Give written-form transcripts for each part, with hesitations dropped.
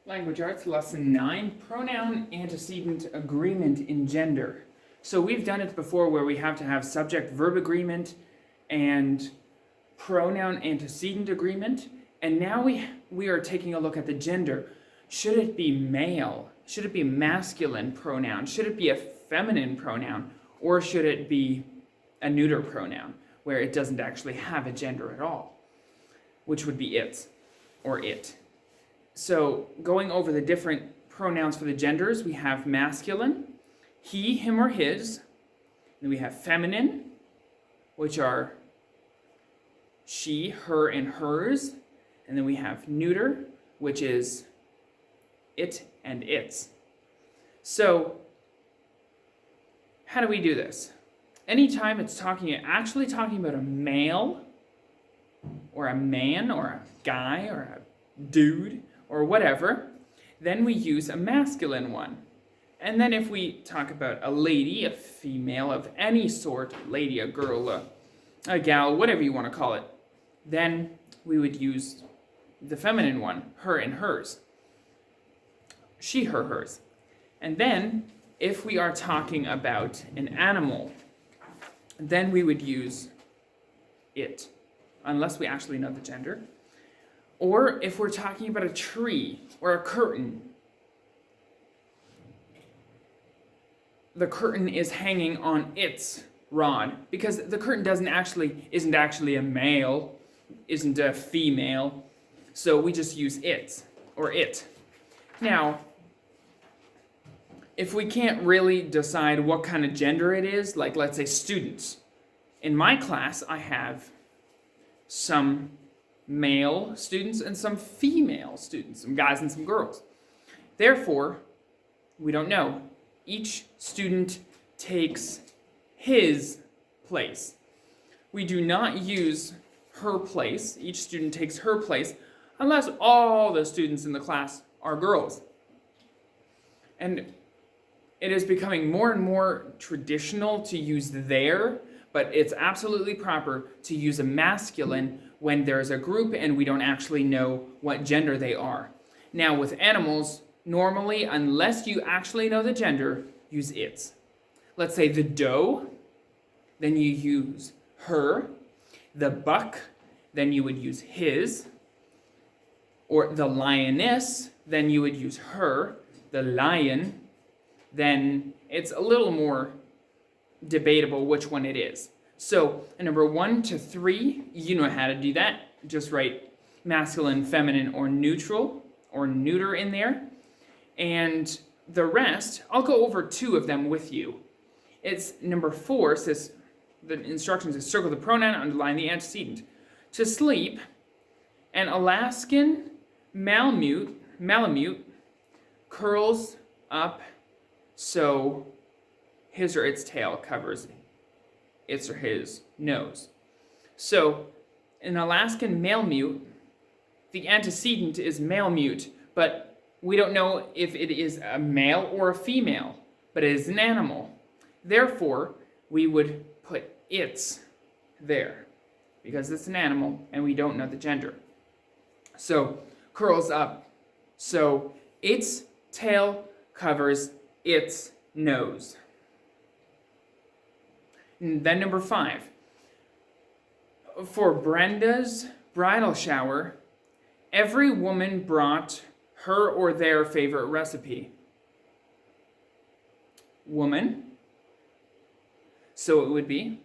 Language Arts, Lesson 9, Pronoun-Antecedent Agreement in Gender. So we've done it before where we have to have subject-verb agreement and pronoun-antecedent agreement. And now we are taking a look at the gender. Should it be male? Should it be masculine pronoun? Should it be a feminine pronoun? Or should it be a neuter pronoun where it doesn't actually have a gender at all? Which would be it or it. So going over the different pronouns for the genders, we have masculine, he, him, or his. Then we have feminine, which are she, her, and hers. And then we have neuter, which is it and its. So how do we do this? Anytime it's actually talking about a male, or a man, or a guy, or a dude, or whatever, then we use a masculine one. And then if we talk about a lady, a female of any sort, a lady, a girl, a gal, whatever you want to call it, then we would use the feminine one, her and hers. She, her, hers. And then if we are talking about an animal, then we would use it, unless we actually know the gender. Or if we're talking about a tree or a curtain, the curtain is hanging on its rod, because the curtain isn't actually a male, isn't a female, so we just use it or it. Now, if we can't really decide what kind of gender it is, like let's say students. In my class, I have some male students and some female students, some guys and some girls. Therefore, we don't know. Each student takes his place. We do not use her place. Each student takes her place unless all the students in the class are girls. And it is becoming more and more traditional to use their, but it's absolutely proper to use a masculine when there's a group and we don't actually know what gender they are. Now with animals, normally, unless you actually know the gender, use its. Let's say the doe, then you use her. The buck, then you would use his. Or the lioness, then you would use her. The lion, then it's a little more debatable which one it is. So number 1 to 3, you know how to do that. Just write masculine, feminine, or neutral, or neuter in there. And the rest, I'll go over 2 of them with you. It's number 4, says the instructions is circle the pronoun, underline the antecedent. To sleep, an Alaskan Malamute curls up so his or its tail covers its or his nose. So, an Alaskan Malamute, the antecedent is Malamute, but we don't know if it is a male or a female, but it is an animal. Therefore, we would put its there, because it's an animal and we don't know the gender. So, curls up, so its tail covers its nose. And then number 5. For Brenda's bridal shower, every woman brought her or their favorite recipe. Woman. So it would be,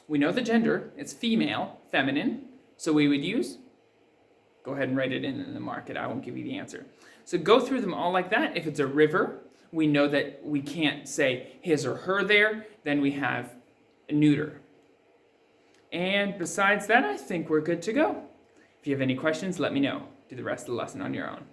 we know the gender, it's female, feminine, so we would use, go ahead and write it in the market, I won't give you the answer. So go through them all like that. If it's a river, we know that we can't say his or her there, then we have neuter. And besides that, I think we're good to go. If you have any questions, let me know. Do the rest of the lesson on your own.